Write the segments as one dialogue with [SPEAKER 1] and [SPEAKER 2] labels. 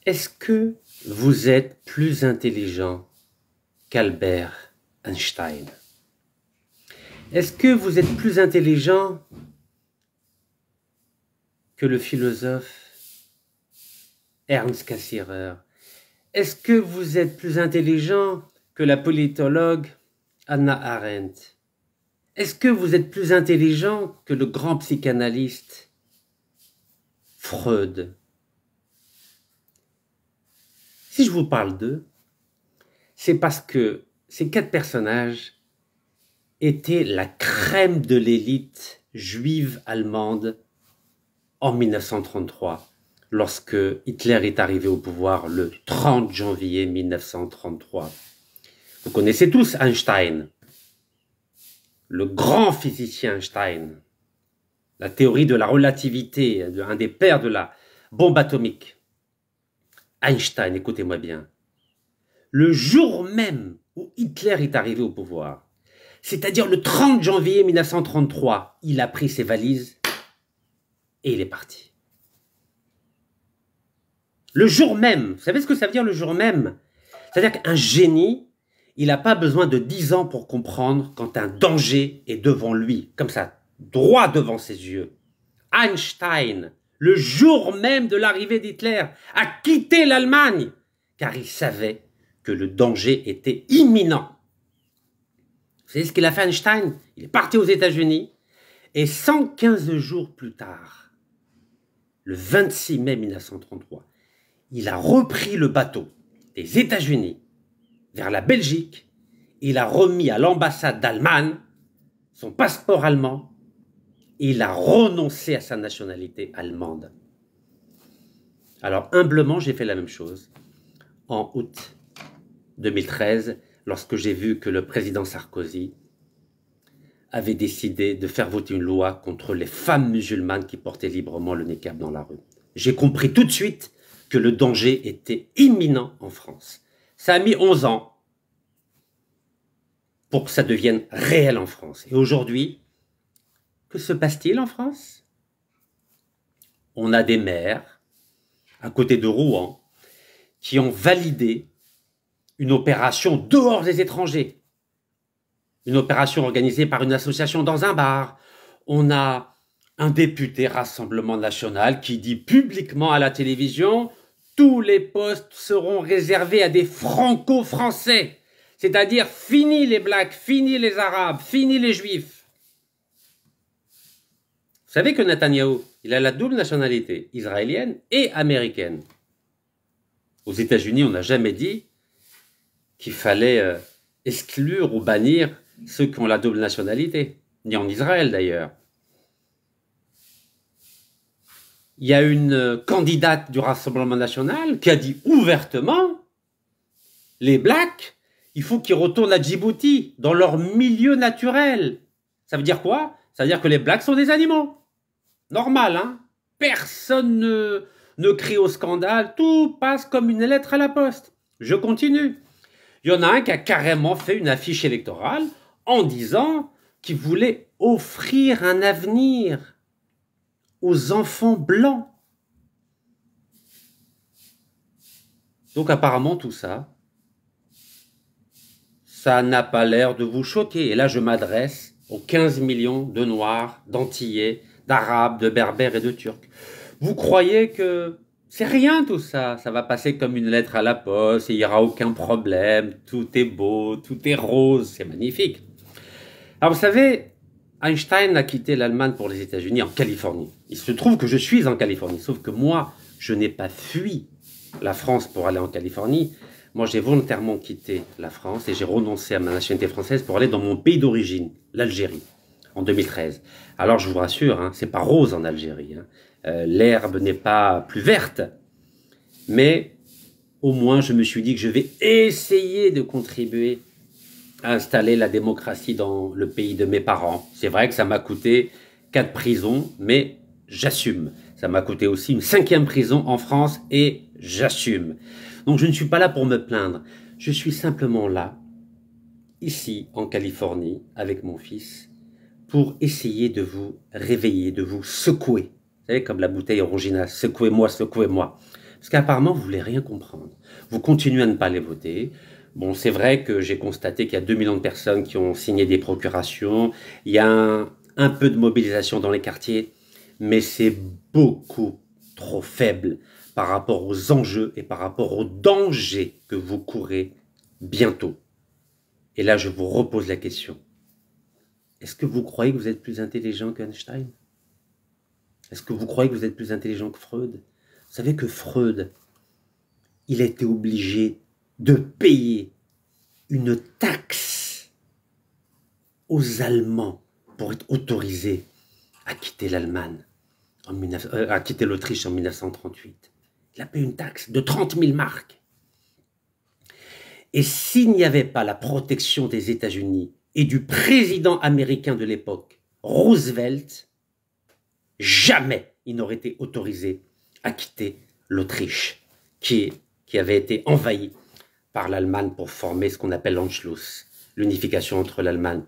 [SPEAKER 1] Est-ce que vous êtes plus intelligent qu'Albert Einstein? Est-ce que vous êtes plus intelligent que le philosophe Ernst Cassirer? Est-ce que vous êtes plus intelligent que la politologue Hannah Arendt? Est-ce que vous êtes plus intelligent que le grand psychanalyste Freud? Si je vous parle d'eux, c'est parce que ces 4 personnages étaient la crème de l'élite juive allemande en 1933, lorsque Hitler est arrivé au pouvoir le 30 janvier 1933. Vous connaissez tous Einstein, le grand physicien Einstein, la théorie de la relativité, un des pères de la bombe atomique. Einstein, écoutez-moi bien, le jour même où Hitler est arrivé au pouvoir, c'est-à-dire le 30 janvier 1933, il a pris ses valises et il est parti. Le jour même, vous savez ce que ça veut dire le jour même? C'est-à-dire qu'un génie, il n'a pas besoin de 10 ans pour comprendre quand un danger est devant lui, comme ça, droit devant ses yeux. Einstein, le jour même de l'arrivée d'Hitler, a quitté l'Allemagne, car il savait que le danger était imminent. Vous savez ce qu'il a fait Einstein? Il est parti aux États-Unis, et 115 jours plus tard, le 26 mai 1933, il a repris le bateau des États-Unis vers la Belgique, il a remis à l'ambassade d'Allemagne son passeport allemand, et il a renoncé à sa nationalité allemande. Alors, humblement, j'ai fait la même chose en août 2013, lorsque j'ai vu que le président Sarkozy avait décidé de faire voter une loi contre les femmes musulmanes qui portaient librement le niqab dans la rue. J'ai compris tout de suite que le danger était imminent en France. Ça a mis 11 ans pour que ça devienne réel en France. Et aujourd'hui, que se passe-t-il en France? On a des maires, à côté de Rouen, qui ont validé une opération dehors des étrangers. Une opération organisée par une association dans un bar. On a un député Rassemblement National qui dit publiquement à la télévision « Tous les postes seront réservés à des franco-français ». C'est-à-dire fini les blacks, fini les arabes, fini les juifs. Vous savez que Netanyahou, il a la double nationalité, israélienne et américaine. Aux États-Unis, on n'a jamais dit qu'il fallait exclure ou bannir ceux qui ont la double nationalité, ni en Israël d'ailleurs. Il y a une candidate du Rassemblement National qui a dit ouvertement « Les blacks, il faut qu'ils retournent à Djibouti, dans leur milieu naturel. » Ça veut dire quoi? Ça veut dire que les blacks sont des animaux. Normal, hein? Personne ne crie au scandale, tout passe comme une lettre à la poste. Je continue. Il y en a un qui a carrément fait une affiche électorale en disant qu'il voulait offrir un avenir aux enfants blancs. Donc apparemment tout ça, ça n'a pas l'air de vous choquer. Et là je m'adresse aux 15 millions de Noirs, d'Antillais, d'Arabes, de Berbères et de Turcs. Vous croyez que c'est rien tout ça, ça va passer comme une lettre à la poste, il n'y aura aucun problème, tout est beau, tout est rose, c'est magnifique. Alors vous savez, Einstein a quitté l'Allemagne pour les États-Unis en Californie. Il se trouve que je suis en Californie, sauf que moi, je n'ai pas fui la France pour aller en Californie. Moi, j'ai volontairement quitté la France et j'ai renoncé à ma nationalité française pour aller dans mon pays d'origine, l'Algérie, en 2013. Alors, je vous rassure, hein, c'est pas rose en Algérie. Hein. L'herbe n'est pas plus verte, mais au moins, je me suis dit que je vais essayer de contribuer à installer la démocratie dans le pays de mes parents. C'est vrai que ça m'a coûté 4 prisons, mais j'assume. Ça m'a coûté aussi une 5e prison en France et j'assume. Donc je ne suis pas là pour me plaindre. Je suis simplement là, ici en Californie, avec mon fils, pour essayer de vous réveiller, de vous secouer. Vous savez, comme la bouteille Orangina, secouez-moi, secouez-moi. Parce qu'apparemment, vous voulez rien comprendre. Vous continuez à ne pas les voter. Bon, c'est vrai que j'ai constaté qu'il y a 2 millions de personnes qui ont signé des procurations. Il y a un peu de mobilisation dans les quartiers, mais c'est beaucoup trop faible par rapport aux enjeux et par rapport aux dangers que vous courez bientôt. Et là, je vous repose la question. Est-ce que vous croyez que vous êtes plus intelligent qu'Einstein? Est-ce que vous croyez que vous êtes plus intelligent que Freud? Vous savez que Freud, il a été obligé de payer une taxe aux Allemands pour être autorisé à quitter l'Allemagne, à quitter l'Autriche en 1938. Il a payé une taxe de 30 000 marks. Et s'il n'y avait pas la protection des États-Unis et du président américain de l'époque, Roosevelt, jamais il n'aurait été autorisé à quitter l'Autriche, qui avait été envahie par l'Allemagne pour former ce qu'on appelle l'Anschluss, l'unification entre l'Allemagne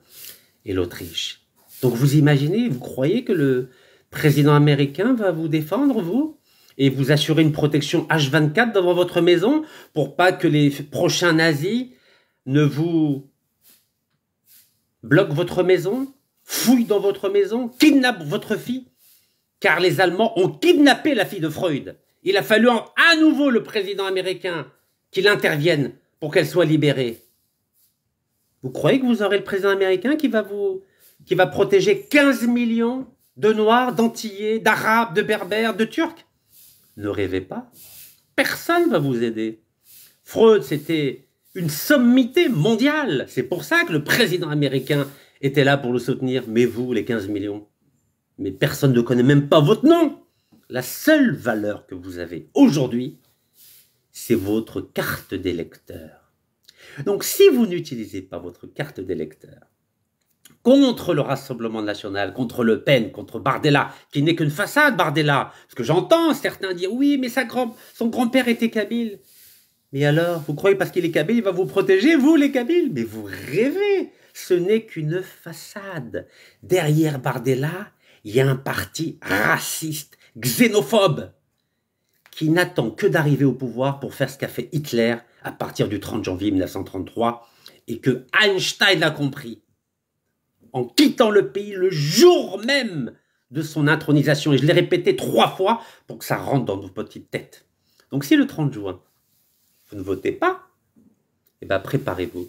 [SPEAKER 1] et l'Autriche. Donc vous imaginez, vous croyez que le président américain va vous défendre, vous, et vous assurer une protection H24 devant votre maison pour pas que les prochains nazis ne vous bloquent votre maison, fouillent dans votre maison, kidnappent votre fille? Car les Allemands ont kidnappé la fille de Freud. Il a fallu à nouveau le président américain qu'il intervienne pour qu'elle soit libérée. Vous croyez que vous aurez le président américain qui va protéger 15 millions de Noirs, d'Antillais, d'Arabes, de Berbères, de Turcs? Ne rêvez pas. Personne ne va vous aider. Freud, c'était une sommité mondiale. C'est pour ça que le président américain était là pour le soutenir. Mais vous, les 15 millions, mais personne ne connaît même pas votre nom. La seule valeur que vous avez aujourd'hui, c'est votre carte d'électeur. Donc si vous n'utilisez pas votre carte d'électeur contre le Rassemblement national, contre Le Pen, contre Bardella, qui n'est qu'une façade, Bardella, parce que j'entends certains dire, oui, mais son grand-père était kabyle. Mais alors, vous croyez parce qu'il est kabyle, il va vous protéger, vous les kabyles? Mais vous rêvez, ce n'est qu'une façade. Derrière Bardella, il y a un parti raciste, xénophobe, qui n'attend que d'arriver au pouvoir pour faire ce qu'a fait Hitler à partir du 30 janvier 1933 et que Einstein a compris en quittant le pays le jour même de son intronisation. Et je l'ai répété 3 fois pour que ça rentre dans nos petites têtes. Donc si le 30 juin, vous ne votez pas, eh bien préparez-vous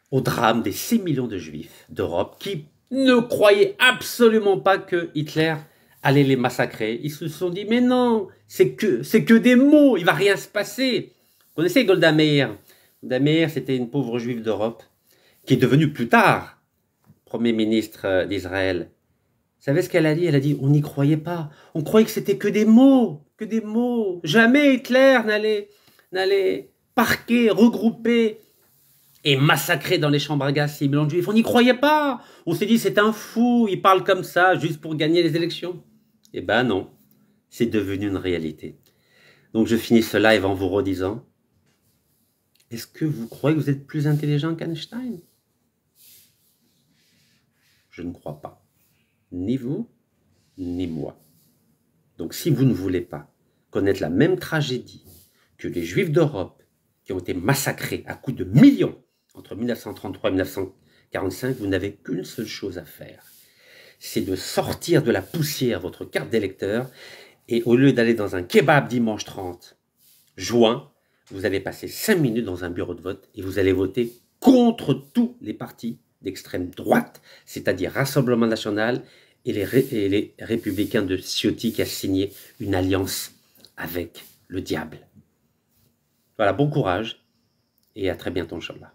[SPEAKER 1] au drame des 6 millions de juifs d'Europe qui ne croyaient absolument pas que Hitler allait les massacrer. Ils se sont dit, mais non, c'est que des mots, il va rien se passer. Vous connaissez Golda Meir? Golda Meir, c'était une pauvre juive d'Europe qui est devenue plus tard Premier ministre d'Israël. Vous savez ce qu'elle a dit? Elle a dit, on n'y croyait pas. On croyait que c'était que des mots, que des mots. Jamais Hitler n'allait parquer, regrouper et massacrer dans les chambres à gaz 6 millions de juifs. On n'y croyait pas. On s'est dit, c'est un fou, il parle comme ça juste pour gagner les élections. Eh ben non, c'est devenu une réalité. Donc je finis ce live en vous redisant, est-ce que vous croyez que vous êtes plus intelligent qu'Einstein? Je ne crois pas. Ni vous, ni moi. Donc si vous ne voulez pas connaître la même tragédie que les Juifs d'Europe qui ont été massacrés à coups de millions entre 1933 et 1945, vous n'avez qu'une seule chose à faire. C'est de sortir de la poussière votre carte d'électeur et au lieu d'aller dans un kebab dimanche 30 juin, vous allez passer 5 minutes dans un bureau de vote et vous allez voter contre tous les partis d'extrême droite, c'est-à-dire Rassemblement national et les républicains de Ciotti qui a signé une alliance avec le diable. Voilà, bon courage et à très bientôt, Inch'Allah.